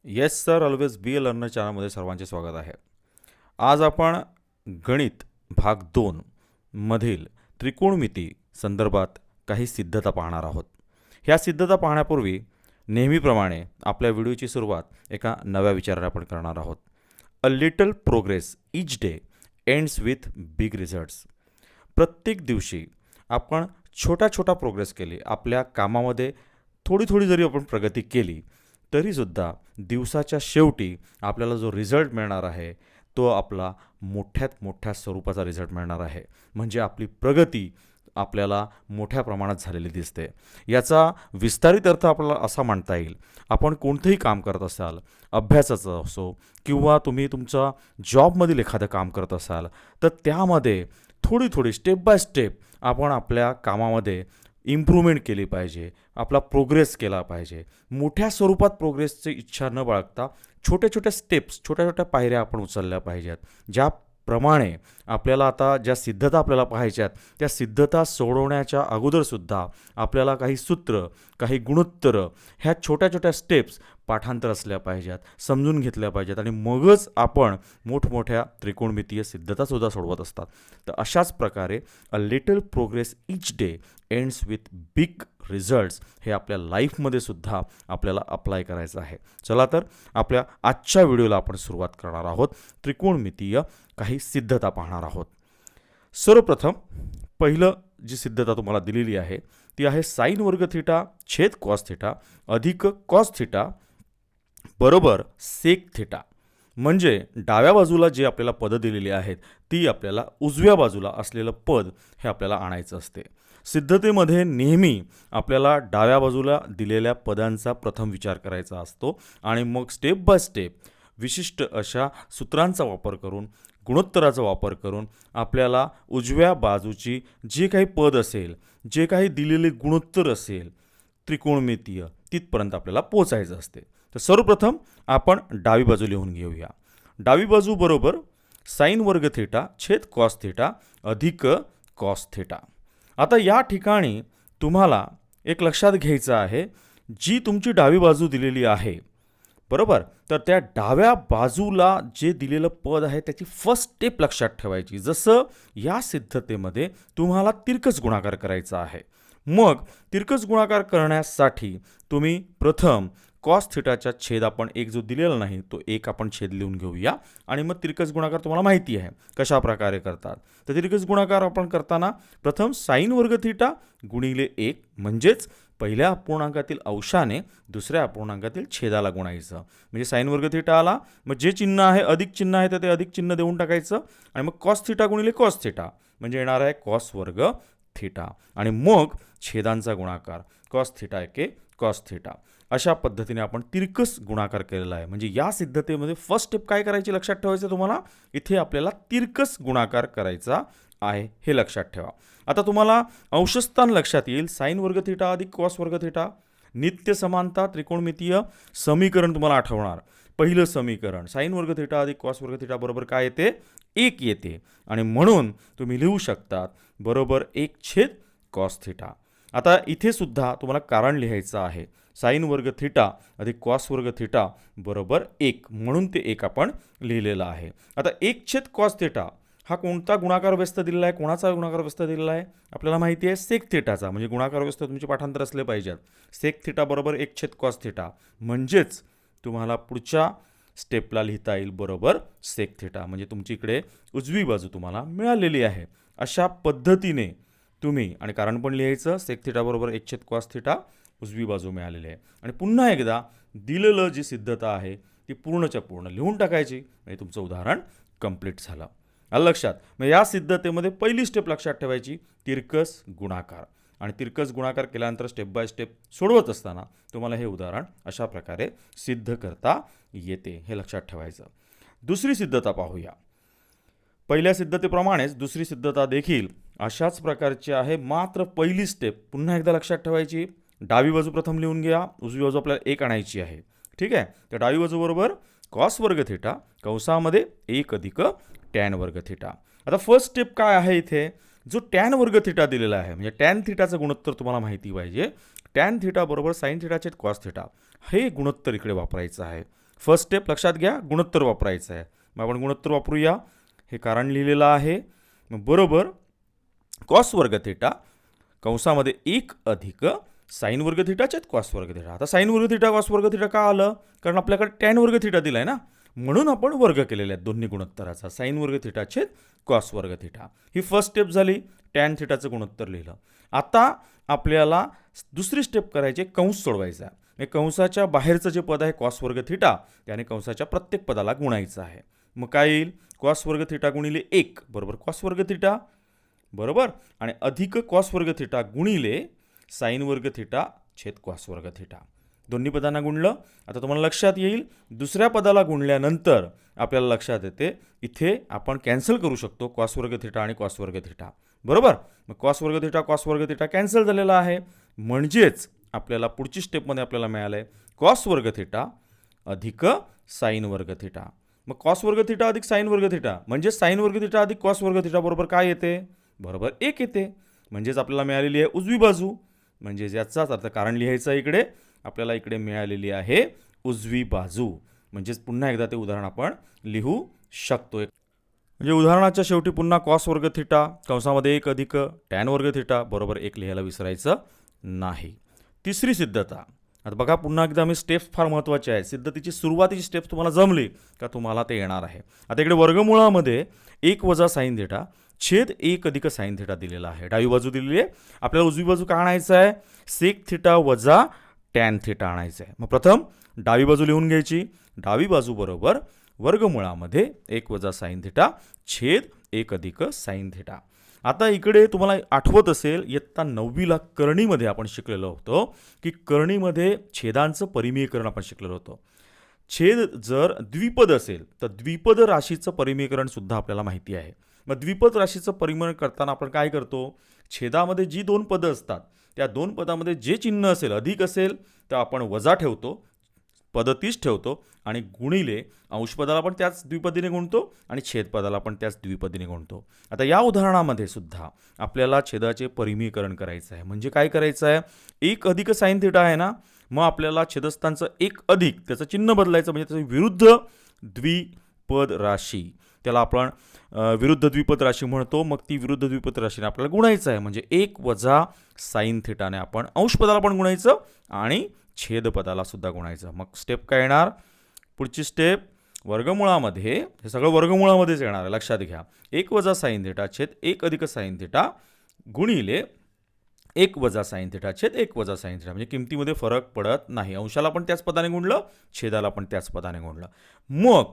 Yes sir, always be A learner चॅनलमध्ये सर्वांचे स्वागत आहे. आज आपण गणित भाग 2 मधील त्रिकोणमिती संदर्भात काही सिद्धता पाहणार आहोत. ह्या सिद्धता पाहण्यापूर्वी नेहमीप्रमाणे आपल्या व्हिडिओची सुरुवात एका नव्या विचाराने आपण करणार आहोत. A little progress each day ends with big results. प्रत्येक दिवशी आपण छोटा छोटा प्रोग्रेस केली, आपल्या कामामध्ये थोडी थोडी जरी आपण प्रगती केली तरीसुद्धा दिवसाच्या शेवटी आपल्याला जो रिझल्ट मिळणार आहे तो आपला मोठ्यात मोठ्या स्वरूपाचा रिझल्ट मिळणार आहे. म्हणजे आपली प्रगती आपल्याला मोठ्या प्रमाणात झालेली दिसते. याचा विस्तारित अर्थ आपल्याला असा म्हणता येईल, आपण कोणतंही काम करत असाल, अभ्यासाचं असो किंवा तुम्ही तुमच्या जॉबमधील एखादं काम करत असाल, तर त्यामध्ये थोडी थोडी स्टेप बाय स्टेप आपण आपल्या कामामध्ये इम्प्रूव्हमेंट केली पाहिजे, आपला प्रोग्रेस केला पाहिजे. मोठ्या स्वरूपात प्रोग्रेसची इच्छा न बाळगता छोट्या छोट्या स्टेप्स, छोट्या छोट्या पायऱ्या आपण उचलल्या पाहिजेत. ज्याप्रमाणे आपल्याला आता ज्या सिद्धता आपल्याला पाहायच्यात त्या सिद्धता सोडवण्याच्या अगोदरसुद्धा आपल्याला काही सूत्र, काही गुणोत्तरं, ह्या छोट्या छोट्या स्टेप्स पाठांतर असल्या पाहिजेत, समजून घेतल्या पाहिजेत आणि मगच आपण मोठमोठ्या त्रिकोणमितीय सिद्धतासुद्धा सोडवत असतात. तर अशाच प्रकारे a little progress each day ends with big results हे आपल्या लाईफमध्ये सुद्धा आपल्याला अप्लाय करायचं आहे. चला तर आपल्या आजच्या व्हिडिओला आपण सुरुवात करणार आहोत. त्रिकोणमितीय काही सिद्धता पाहणार आहोत. सर्वप्रथम पहिलं जी सिद्धता तुम्हाला दिलेली आहे ती आहे साइन वर्ग थिटा छेद कॉस थिटा अधिक कॉस थिटा बरोबर सेक थिटा. म्हणजे डाव्या बाजूला जे आपल्याला पदं दिलेली आहेत ती आपल्याला उजव्या बाजूला असलेलं पद हे आपल्याला आणायचं असते. सिद्धतेमध्ये नेहमी आपल्याला डाव्या बाजूला दिलेल्या पदांचा प्रथम विचार करायचा असतो आणि मग स्टेप बाय स्टेप विशिष्ट अशा सूत्रांचा वापर करून, गुणोत्तराचा वापर करून आपल्याला उजव्या बाजूची जे काही पद असेल, जे काही दिलेले गुणोत्तर असेल त्रिकोणमितीय, तिथपर्यंत आपल्याला पोचायचं असते. तर सर्वप्रथम आपण डावी बाजू लिहून घेऊया. डावी बाजू बरोबर साइन वर्ग थिटा छेद कॉस थिटा अधिक कॉस थिटा. आता या ठिकाणी तुम्हाला एक लक्षात घ्यायचं आहे, जी तुमची डावी बाजू दिलेली आहे बरोबर, तर त्या डाव्या बाजूला जे दिलेलं पद आहे त्याची फर्स्ट स्टेप लक्षात ठेवायची. जसं या सिद्धतेमध्ये तुम्हाला तिरकस गुणाकार करायचा आहे, मग तिरकस गुणाकार करण्यासाठी तुम्ही प्रथम कॉस थिटाच्या छेद आपण एक जो दिलेला नाही तो एक आपण छेद लिहून घेऊया आणि मग तिरकस गुणाकार तुम्हाला माहिती आहे कशा प्रकारे करतात. तर तिरकस गुणाकार आपण करताना प्रथम साइन वर्ग थिटा गुणिले 1 म्हणजेच पहिल्या अपूर्णांकातील अंशाने दुसऱ्या अपूर्णांकातील छेदाला गुणायचं. म्हणजे साइन वर्ग थिटा आला, मग जे चिन्ह आहे अधिक चिन्ह आहे तर ते अधिक चिन्ह देऊन टाकायचं आणि मग कॉस थिटा गुणिले कॉस थिटा म्हणजे येणार आहे कॉस वर्ग थिटा आणि मग छेदांचा गुणाकार कॉस थिटा एके कॉस थिटा. अशा पद्धतीने आपण तिरकस गुणाकार केलेला आहे. म्हणजे या सिद्धतेमध्ये फर्स्ट स्टेप काय करायची लक्षात ठेवायचं तुम्हाला, इथे आपल्याला तिरकस गुणाकार करायचा आहे हे लक्षात ठेवा. आता तुम्हाला अंशस्थान लक्षात येईल. साइन वर्ग थिटा अधिक कॉस वर्ग थिटा, नित्य समानता त्रिकोणमितीय समीकरण तुम्हाला आठवणार. पहिलं समीकरण साइन वर्ग थिटा अधिक कॉस वर्ग थिटा बरोबर काय येते, 1 येते आणि म्हणून तुम्ही लिहू शकतात बरोबर 1 छेद कॉस थिटा. आता इथे सुद्धा तुम्हाला कारण लिहायचं आहे. साइन वर्ग थिटा अधिक कॉस वर्ग थिटा बरोबर 1 म्हणून ते 1 आपण लिहिलेलं आहे. आता 1 छेद कॉस थिटा हा कोणता गुणाकार व्यस्त दिलेला आहे, कोणाचा गुणाकार व्यस्त दिलेला आहे आपल्याला माहिती आहे, सेक थिटाचा. म्हणजे गुणाकार व्यस्त तुमचे पाठांतर असले पाहिजेत. सेक थिटा बरोबर 1 छेद कॉस थिटा म्हणजेच तुम्हाला पुढच्या स्टेपला लिहिता येईल बरोबर सेक थिटा. म्हणजे तुमची इकडे उजवी बाजू तुम्हाला मिळालेली आहे. अशा पद्धतीने तुम्ही आणि कारण पण लिहायचं, सेक थिटा बरोबर 1 छेद कॉस थिटा उजवी बाजू मिळालेली आहे. आणि पुन्हा एकदा दिलेलं जी सिद्धता आहे ती पूर्णच्या पूर्ण लिहून टाकायची म्हणजे तुमचं उदाहरण कंप्लीट झालं. आलं लक्षात. मग या सिद्धतेमध्ये पहिली स्टेप लक्षात ठेवायची तिरकस गुणाकार आणि तिरकस गुणाकार केल्यानंतर स्टेप बाय स्टेप सोडवत असताना तुम्हाला हे उदाहरण अशा प्रकारे सिद्ध करता येते हे लक्षात ठेवायचं. दुसरी सिद्धता पाहूया. पहिल्या सिद्धतेप्रमाणेच दुसरी सिद्धता देखील अशाच प्रकारची आहे, मात्र पहिली स्टेप पुन्हा एकदा लक्षात ठेवायची. डावी बाजू प्रथम लिहून घ्या, उजवी बाजू आपल्याला 1 आणायची आहे. ठीक आहे. तर डावी बाजू बरोबर कॉस वर्ग थिटा कंसामध्ये 1 अधिक टॅन वर्ग थिटा. आता फर्स्ट स्टेप काय आहे, इथे जो टॅन वर्ग थिटा दिलेला आहे म्हणजे टॅन थिटाचं गुणोत्तर तुम्हाला माहिती पाहिजे. टॅन थिटा बरोबर साइन थिटा छेद कॉस थिटा हे गुणोत्तर इकडे वापरायचं आहे. फर्स्ट स्टेप लक्षात घ्या, गुणोत्तर वापरायचं आहे. मग आपण गुणोत्तर वापरूया. हे कारण लिहिलेलं आहे. मग बरोबर कॉस वर्ग थिटा कंसामध्ये 1 अधिक साईन वर्ग थिटा छेद कॉस वर्ग थिटा. आता साईन वर्ग थिटा कॉस वर्ग थिटा का आलं? कारण आपल्याकडे टॅन वर्ग थिटा दिलाय ना, म्हणून आपण वर्ग केलेले आहेत दोन्ही गुणोत्तराचा. साईन वर्ग थिटा छेद कॉस वर्ग थिटा. ही फर्स्ट स्टेप झाली. टॅन थिटाचं गुणोत्तर लिहिलं. आता आपल्याला दुसरी स्टेप करायची, कंस सोडवायचा. हे कंसाच्या बाहेरचं जे पद आहे कॉस वर्ग थिटा, त्याने कंसाच्या प्रत्येक पदाला गुणायचं आहे. मग काय येईल? कॉस वर्ग थिटा गुणिले 1 बरोबर कॉस वर्ग थिटा बरोबर, आणि अधिक कॉस वर्ग थिटा गुणिले साईन वर्ग थिटा छेद कॉस वर्ग थिटा. दोन्ही पदांना गुणलं. आता तुम्हाला लक्षात येईल, दुसऱ्या पदाला गुणल्यानंतर आपल्याला लक्षात येते इथे आपण कॅन्सल करू शकतो कॉस वर्ग थिटा आणि कॉस वर्ग थिटा बरोबर. मग कॉस वर्ग थिटा कॅन्सल झालेला आहे. म्हणजेच आपल्याला पुढची स्टेपमध्ये आपल्याला मिळालं आहे कॉस वर्ग थिटा अधिक साईन वर्ग थिटा. मग कॉस वर्ग थिटा अधिक साईन वर्ग थिटा म्हणजे साईन वर्ग थिटा अधिक कॉस वर्ग थिटा बरोबर काय येते? बरोबर 1 येते. म्हणजेच आपल्याला मिळालेली आहे उजवी बाजू. म्हणजे याचाच अर्थ कारण लिहायचं इकडे, आपल्याला इकडे मिळालेली आहे उजवी बाजू. म्हणजेच पुन्हा एकदा ते उदाहरण आपण लिहू शकतो. म्हणजे उदाहरणाच्या शेवटी पुन्हा कॉस वर्ग थिटा कंसामध्ये 1 अधिक टॅन वर्ग थिटा बरोबर 1 लिहायला विसरायचं नाही. तिसरी सिद्धता. आता बघा पुन्हा एकदा मी स्टेप्स फार महत्त्वाचे आहेत. सिद्धतेची सुरुवातीची स्टेप्स तुम्हाला जमली का तुम्हाला ते येणार आहे. आता इकडे वर्गमुळामध्ये 1 वजा साईन थिटा छेद 1 अधिक साईन थिटा दिलेला आहे. डावी बाजू दिलेली आहे. आपल्याला उजवी बाजू का आणायचं आहे? सेक थिटा वजा टॅन थिटा आणायचं आहे. मग प्रथम डावी बाजू लिहून घ्यायची. डावी बाजू बरोबर वर्गमुळामध्ये 1 वजा साईन थिटा छेद 1 अधिक साईन थिटा. आता इकडे तुम्हाला आठवत असेल इयत्ता 9वीला करणीमध्ये आपण शिकलेलो होतो की करणीमध्ये छेदांचं परिमीयकरण आपण शिकलेलो होतो. छेद जर द्विपद असेल तर द्विपद राशीचं परिमीयकरण सुद्धा आपल्याला माहिती आहे. मग द्विपद राशीचं परिमीयकरण करताना आपण काय करतो? छेदामध्ये जी 2 पदं असतात त्या 2 पदामध्ये जे चिन्ह असेल अधिक असेल तर आपण वजा ठेवतो, पद 30 ठेवतो आणि गुणिले अंशपदाला पण त्याच द्विपदीने गुणतो आणि छेदपदाला पण त्याच द्विपदीने गुणतो. आता या उदाहरणामध्ये सुद्धा आपल्याला छेदाचे परिमीयकरण करायचं आहे. म्हणजे काय करायचं आहे? 1 अधिक साईन थिटा आहे ना, मग आपल्याला छेदस्थानचं 1 अधिक त्याचं चिन्ह बदलायचं, म्हणजे त्याचं विरुद्ध द्विपद राशी त्याला आपण विरुद्ध द्विपद राशी म्हणतो. मग ती विरुद्ध द्विपद राशीने आपल्याला गुणायचं आहे. म्हणजे 1 वजा साईन थिटाने आपण अंशपदाला पण गुणायचं आणि छेदपदाला सुद्धा गुणायचं. मग स्टेप काय येणार? पुढची स्टेप वर्गमुळामध्ये, हे सगळं वर्गमुळामध्येच येणार आहे लक्षात घ्या. 1 वजा साईन थिटा छेद 1 अधिक साईन थिटा गुणिले 1 वजा साईन थिटा छेद 1 वजा साईन थिटा. म्हणजे किमतीमध्ये फरक पडत नाही. अंशाला पण त्याच पदाने गुणलं, छेदाला पण त्याच पदाने गुणलं. मग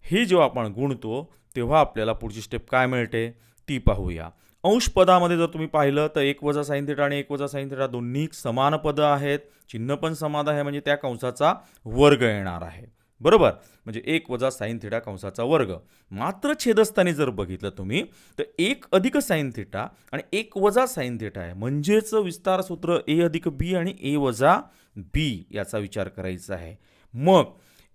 हे जेव्हा आपण गुणतो तेव्हा आपल्याला पुढची स्टेप काय मिळते ती पाहूया. अंश पदामध्ये जर तुम्ही पाहिलं तर 1 वजा साईन थिटा आणि 1 वजा साईन थिटा दोन्ही समान पदं आहेत. चिन्ह पण समान आहे, म्हणजे त्या कंसाचा वर्ग येणार आहे बरोबर. म्हणजे 1 वजा साईन थिटा कंसाचा वर्ग. मात्र छेदस्थानी जर बघितलं तुम्ही तर 1 अधिक साईन थिटा आणि 1 वजा साईन थिटा आहे. म्हणजेच विस्तार सूत्र ए अधिक बी आणि ए वजा बी याचा विचार करायचा आहे. मग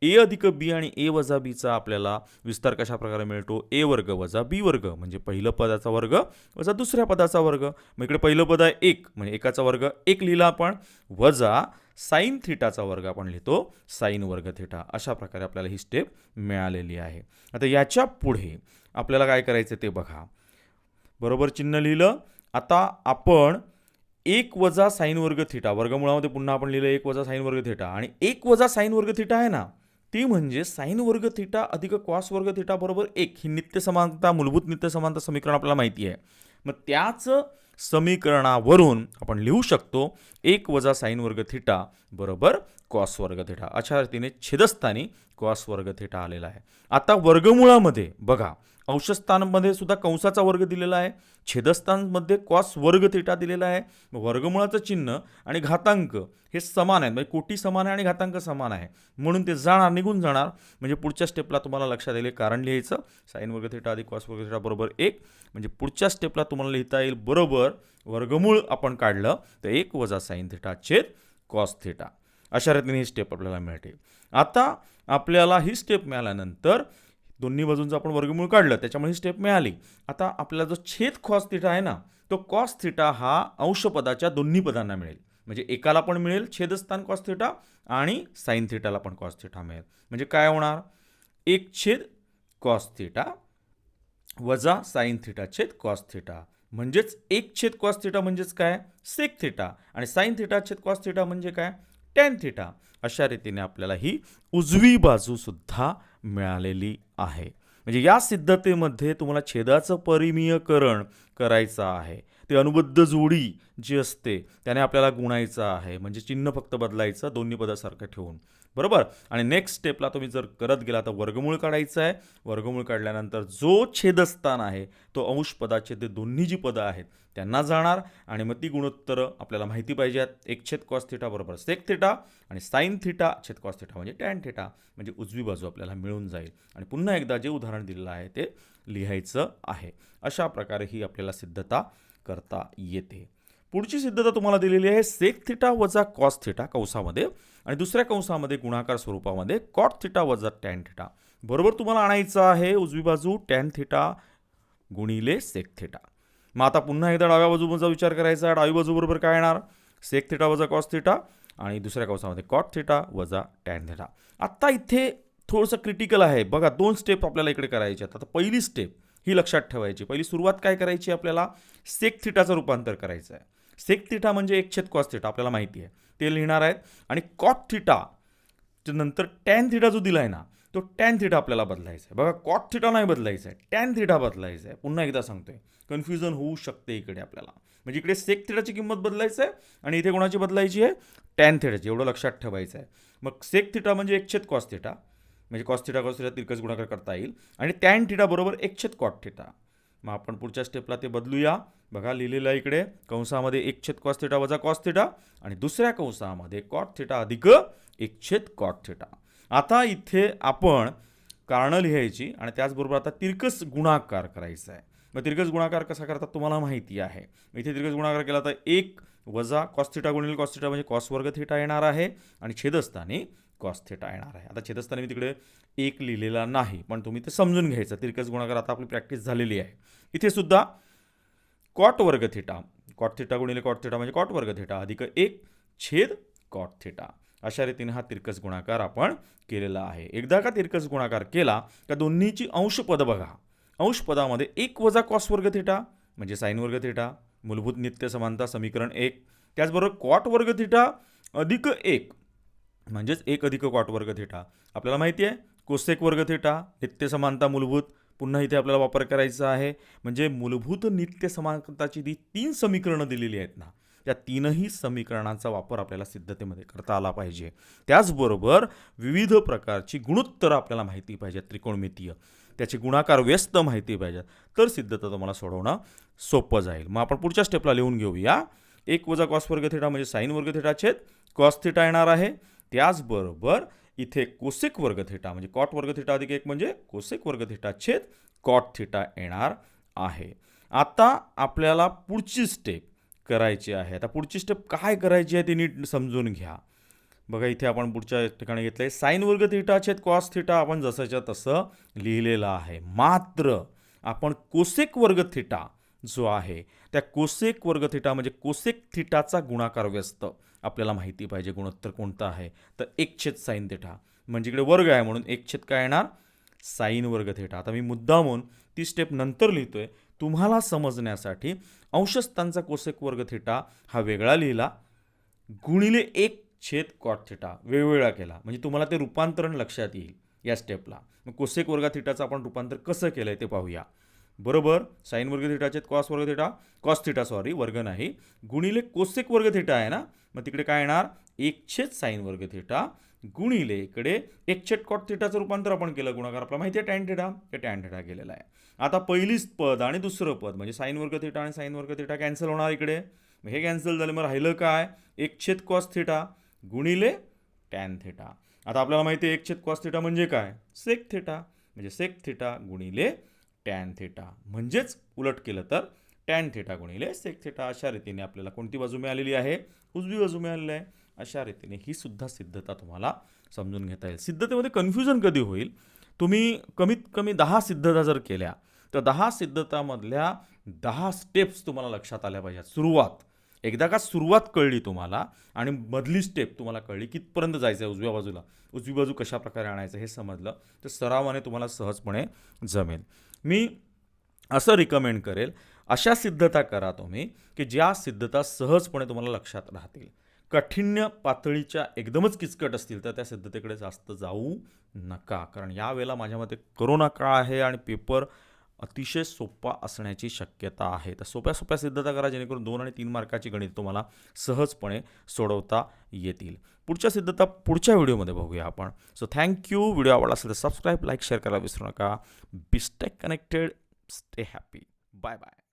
ए अधिक बी आणि ए वजा बीचा आपल्याला विस्तार कशा प्रकारे मिळतो? ए वर्ग वजा बी वर्ग, म्हणजे पहिलं पदाचा वर्ग वजा दुसऱ्या पदाचा वर्ग. मग इकडे पहिलं पद आहे 1, म्हणजे एकाचा वर्ग 1 लिहिला आपण, वजा साईन थिटाचा वर्ग आपण लिहितो साईन वर्ग थिटा. अशा प्रकारे आपल्याला ही स्टेप मिळालेली आहे. आता याच्या पुढे आपल्याला काय करायचं ते बघा. बरोबर चिन्ह लिहिलं. आता आपण 1 वजा साईन वर्ग थिटा वर्गमुळामध्ये पुन्हा आपण लिहिलं 1 वजा साईन वर्ग थिटा, आणि 1 वजा साईन वर्ग थिटा आहे ना, ती म्हणजे साईन वर्ग थिटा अधिक कॉस वर्ग थिटा बरोबर 1. ही नित्य समानता, मूलभूत नित्य समानता समीकरण आपल्याला माहिती आहे. मग त्याच समीकरणावरून आपण लिहू शकतो 1 वजा साईन वर्ग थिटा बरोबर कॉस वर्ग थिटा. अशा रीतीने छेदस्थानी कॉस वर्ग थिटा आलेला आहे. आता वर्गमुळामध्ये बघा, अंशस्थानामध्ये सुद्धा कंसाचा वर्ग दिलेला आहे, छेदस्थानमध्ये कॉस वर्ग थिटा दिलेला आहे. वर्गमुळाचं चिन्ह आणि घातांक हे समान आहेत, म्हणजे कोटी समान आहे आणि घातांक समान आहे, म्हणून ते जाणार, निघून जाणार. म्हणजे पुढच्या स्टेपला तुम्हाला लक्षात येईल कारण लिहायचं साईन वर्ग थिटा अधिक कॉस वर्ग थिटा बरोबर 1. म्हणजे पुढच्या स्टेपला तुम्हाला लिहिता येईल बरोबर वर्गमूळ आपण काढलं तर 1 वजा साईन थिटा छेद कॉस थिटा. अशा रीतीने ही स्टेप आपल्याला मिळते. आता आपल्याला ही स्टेप मिळाल्यानंतर दोन्ही बाजूंचं आपण वर्गमूळ काढलं, त्याच्यामुळे ही स्टेप मिळाली. आता आपल्याला जो छेद कॉस थिटा आहे ना, तो कॉस थिटा हा अंशपदाच्या दोन्ही पदांना मिळेल. म्हणजे एकाला पण मिळेल छेदस्थान कॉस थिटा आणि साइन थिटाला पण कॉस थिटा मिळेल. म्हणजे काय होणार, 1 छेद कॉस थिटा वजा साइन थिटा छेद कॉस थिटा, म्हणजेच 1 छेद कॉस थिटा म्हणजेच काय, सेक थिटा, आणि साइन थिटा छेद कॉस थिटा म्हणजे काय, टॅन थिटा. अशा रीतीने आपल्याला ही उजवी बाजू सुद्धा मिळालेली आहे. म्हणजे या सिद्धतेमध्ये तुम्हाला छेदाचं परिमीयकरण करायचं आहे. ते अनुबद्ध जोडी जी असते त्याने आपल्याला गुणायचं आहे. म्हणजे चिन्ह फक्त बदलायचं दोन्ही पदासारखं ठेवून, बरोबर. आणि नेक्स्ट स्टेपला तुम्ही जर करत गेला तर वर्गमूळ काढायचं आहे. वर्गमूळ काढल्यानंतर जो छेदस्थान आहे तो अंश पदाचे ते दोन्ही जी पदं आहेत त्यांना जाणार, आणि मग ती गुणोत्तरं आपल्याला माहिती पाहिजेत. 1 छेद कॉस थिटा बरोबर सेक थिटा आणि साइन थिटा छेद कॉस थिटा म्हणजे टॅन थिटा. म्हणजे उजवी बाजू आपल्याला मिळून जाईल. आणि पुन्हा एकदा जे उदाहरण दिलेलं आहे ते लिहायचं आहे. अशा प्रकारे ही आपल्याला सिद्धता करता येते. पुढची सिद्धता तुम्हाला दिलेली आहे सेक थिटा वजा कॉस थिटा कंसामध्ये, आणि दुसऱ्या कंसामध्ये गुणाकार स्वरूपामध्ये कॉट थिटा वजा टॅन थिटा. बरोबर तुम्हाला आणायचं आहे उजवी बाजू टॅन थिटा गुणिले सेक थिटा. मग आता पुन्हा एकदा डाव्या बाजूचा विचार करायचा. डावी बाजू बरोबर काय येणार, सेक थिटा वजा कॉस थिटा आणि दुसऱ्या कंसामध्ये कॉट थिटा वजा टॅन थिटा. आता इथे थोडंसं क्रिटिकल आहे बघा, 2 स्टेप आपल्याला इकडे करायचे आहेत. आता पहिली स्टेप ही लक्षात ठेवायची. पहिली सुरुवात काय करायची, आपल्याला सेक थिटाचं रूपांतर करायचं आहे. सेक थिटा म्हणजे 1 छेद कॉस थिटा आपल्याला माहिती आहे, ते लिहिणार आहेत. आणि कॉट थिटा नंतर टॅन थिटा जो दिला आहे ना तो टॅन थिटा आपल्याला बदलायचा आहे. बघा कॉट थिटा नाही बदलायचा आहे, टॅन थिटा बदलायचा आहे. पुन्हा एकदा सांगतोय, कन्फ्युजन होऊ शकते इकडे आपल्याला. म्हणजे इकडे सेक थिटाची किंमत बदलायची आहे आणि इथे कोणाची बदलायची आहे, टॅन थिटाची. एवढं लक्षात ठेवायचं आहे. मग सेक थिटा म्हणजे 1 छेद कॉस थिटा, म्हणजे कॉस थिटा तिरकस गुणाकार करता येईल. आणि टॅन थिटा बरोबर 1 छेद कॉट थिटा. मग आपण पुढच्या स्टेपला ते बदलूया. बघा लिहिलेलं आहे इकडे कंसामध्ये 1 छेद कॉस थिटा वजा कॉस थिटा आणि दुसऱ्या कंसामध्ये कॉट थिटा अधिक 1 छेद कॉट थिटा. आता इथे आपण कारणं लिहायची आणि त्याचबरोबर आता तिरकस गुणाकार करायचा आहे. मग तिरकस गुणाकार कसा करतात तुम्हाला माहिती आहे. इथे तिरकस गुणाकार केला तर 1 वजा कॉस थिटा गुणिले कॉस थिटा म्हणजे कॉस वर्ग थिटा येणार आहे आणि छेदस्थानी कॉस थिटा येणार आहे. आता छेदस्थानी मी तिकडे 1 लिहिलेला नाही, पण तुम्ही ते समजून घ्यायचं. तिरकस गुणाकार आता आपली प्रॅक्टिस झालेली आहे. इथे सुद्धा कॉट वर्ग थिटा, कॉट थिटा गुणिले कॉट थिटा म्हणजे कॉट वर्ग थिटा अधिक 1 छेद कॉट थिटा. अशा रीतीने हा तिरकस गुणाकार आपण केलेला आहे. एकदा का तिरकस गुणाकार केला का दोन्हीची अंश पद बघा. अंश पदामध्ये 1 वजा कॉस वर्ग थिटा म्हणजे साइन वर्ग थिटा, मूलभूत नित्य समानता समीकरण 1. त्याचबरोबर कॉट वर्ग थिटा अधिक 1 म्हणजेच 1 अधिक कॉट वर्ग थिटा. आपल्याला माहिती आहे कोसेक वर्ग थिटा नित्य समानता मूलभूत. पुन्हा इथे आपल्याला वापर करायचा आहे. म्हणजे मूलभूत नित्य समानताची जी 3 समीकरणं दिलेली आहेत ना, त्या तीनही समीकरणांचा वापर आपल्याला सिद्धतेमध्ये करता आला पाहिजे. त्याचबरोबर विविध प्रकारची गुणोत्तरं आपल्याला माहिती पाहिजेत, त्रिकोणमितीय त्याचे गुणाकार व्यस्त माहिती पाहिजेत, तर सिद्धता तुम्हाला सोडवणं सोपं जाईल. मग आपण पुढच्या स्टेपला लिहून घेऊया. 1 वजा कॉस वर्ग थिटा म्हणजे साइन वर्ग थिटा छेद कॉस थिटा येणार आहे. त्याचबरोबर इथे कोसेक वर्ग थिटा म्हणजे कॉट वर्ग थिटा अधिक 1 म्हणजे कोसेक वर्ग थिटा छेद कॉट थिटा येणार आहे. आता आपल्याला पुढची स्टेप करायची आहे. आता पुढची स्टेप काय करायची आहे ते नीट समजून घ्या. बघा इथे आपण पुढच्या ठिकाणी घेतलं आहे साइन वर्ग थिटा छेद कॉस थिटा आपण जसंच्या तसं लिहिलेलं आहे. मात्र आपण कोसेक वर्ग थिटा जो आहे त्या कोसेक वर्ग थिटा म्हणजे कोसेक थिटाचा गुणाकार व्यस्त आपल्याला माहिती पाहिजे. गुणोत्तर कोणतं आहे तर 1 छेद साइन थिटा म्हणजे इकडे वर्ग आहे म्हणून 1 छेद काय येणार साइन वर्ग थिटा. आता मी मुद्दामून ती स्टेप नंतर लिहितोय तुम्हाला समजण्यासाठी. अंशस्थानचा कोसेक वर्ग थिटा हा वेगळा लिहिला गुणिले 1 छेद कॉट थिटा वेगवेगळा केला म्हणजे तुम्हाला ते रूपांतरण लक्षात येईल या स्टेपला. मग कोसेक वर्ग थिटाचं आपण रूपांतर कसं केलं आहे ते पाहूया. बरोबर साइन वर्ग थिटा छेद कॉस वर्ग थिटा, कॉस थिटा सॉरी वर्ग नाही, गुणिले कोसेक वर्ग थिटा आहे ना, मग तिकडे काय येणार 1 छेद साइन वर्ग थिटा गुणिले इकडे 1 छेद कॉट थिटाचं रूपांतर आपण केलं गुणाकार आपल्याला माहिती आहे टॅन थिटा, ते टॅन थिटा केलेला आहे. आता पहिलीच पद आणि दुसरं पद म्हणजे साइन वर्ग थिटा आणि साइन वर्ग थिटा कॅन्सल होणार इकडे. मग हे कॅन्सल झाले, मग राहिलं काय 1 छेद कॉस थिटा गुणिले टॅन थिटा. आता आपल्याला माहिती आहे 1 छेद कॉस थिटा म्हणजे काय सेक थिटा म्हणजे सेक थिटा गुणिले टॅन थिटा म्हणजेच उलट केलं तर टॅन थिटा गुणिले सेक थिटा. अशा रीतीने आपल्याला कोणती बाजू मिळालेली आहे उजवी बाजू मिळालेली आहे. अशा रीतीने ही सुद्धा सिद्धता तुम्हाला समजून घेता येईल. सिद्धतेमध्ये कन्फ्युजन कधी होईल, तुम्ही कमीत कमी 10 सिद्धता जर केल्या तर 10 सिद्धतामधल्या 10 स्टेप्स तुम्हाला लक्षात आल्या पाहिजेत. सुरुवात एकदा का सुरुवात कळली तुम्हाला आणि मधली स्टेप तुम्हाला कळली, कितपर्यंत जायचं आहे उजव्या बाजूला, उजवी बाजू कशा प्रकारे आणायचं हे समजलं, तर सरावाने तुम्हाला सहजपणे जमेल. मी असं रिकमेंड करेल, अशा सिद्धता करा तुम्ही की ज्या सिद्धता सहजपणे तुम्हाला लक्षात राहतील. काठिण्य पातळीच्या एकदमच किचकट असतील तर त्या सिद्धतेकडे जास्त जाऊ नका, कारण यावेळेला माझ्या मते कोरोना काळ आहे आणि पेपर अतिशय सोपा असण्याची शक्यता आहे. तर सोप्या सोप्या सिद्धता करा, जेणेकरून 2 आणि 3 मार्काची गणित तुम्हाला सहजपणे सोडवता येतील. पुढच्या सिद्धता पुढच्या व्हिडिओमध्ये बघूया आपण. So thank you. व्हिडिओ आवडला असेल तर सबस्क्राईब, लाईक, शेअर करायला विसरू नका. Be stay connected, stay happy. Bye bye.